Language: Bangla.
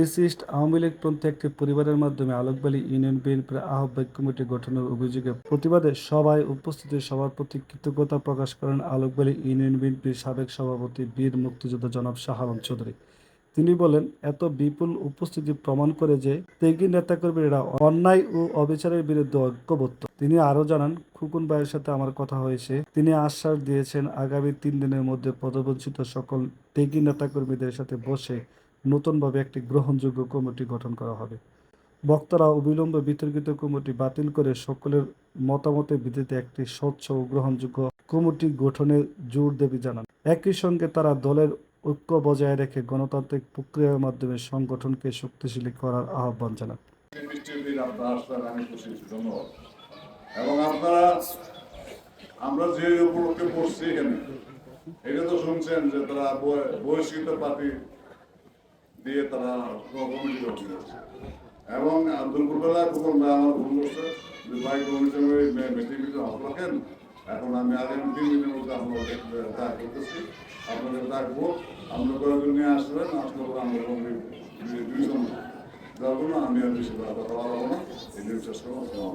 ফ্যাসিস্ট আওয়ামী লীগপন্থী একটি পরিবারের মাধ্যমে আলোকবালী ইউনিয়ন বিএনপির আহ্বায়ক কমিটি গঠনের অভিযোগে প্রতিবাদে সভায় উপস্থিত সবার প্রতি কৃতজ্ঞতা প্রকাশ করেন আলোকবালী ইউনিয়ন বিএনপির সাবেক সভাপতি বীর মুক্তিযোদ্ধা জনাব শাহ আলম চৌধুরী। তিনি বলেন, এত বিপুল উপস্থিতি প্রমাণ করে যে ত্যাগী নেতাকর্মীরা অন্যায় ও অবিচারের বিরুদ্ধে ঐক্যবদ্ধ। তিনি আরও জানান, খোকন ভাইয়ের সাথে আমার কথা হয়েছে। তিনি আশ্বাস দিয়েছেন আগামী ৩ দিনের মধ্যে পদবঞ্চিত সকল ত্যাগী নেতাকর্মীদের সাথে বসে নতুনভাবে একটি গ্রহণযোগ্য কমিটি গঠন করা হবে। বক্তারা অবিলম্বে বিতর্কিত কমিটি বাতিল করে সকলের মতামতের ভিত্তিতে একটি স্বচ্ছ ও গ্রহণযোগ্য কমিটি গঠনের জোর দাবি জানান। একই সঙ্গে তারা দলের ঐক্য বজায় রেখে গণতান্ত্রিক প্রক্রিয়ার মাধ্যমে সংগঠনকে শক্তিশালী করার আহ্বান জানান। এবং আপনারা আমরা যে উপলক্ষে পড়ছি এখানে এটা তো শুনছেন যে তারা বহিষ্কৃত পার্টি দিয়ে তারা কমিটি গঠন করছে এবং দুপুরবেলা খোকন ভাই আমার ফোন করছে যে ভাই কমিটির মিটিং রাখেন। এখন আমি আগামী 3 দিনের মধ্যে আপনাদের ডাক করতেছি, আপনাদের ডাকবো, আমরা কয়েকজন নিয়ে আসবেন, আসলে আমরা কমিটি দুইজন যাবো না, আমি আর বেশি কথা বলবো না, এই নিউজ শেষ করবো।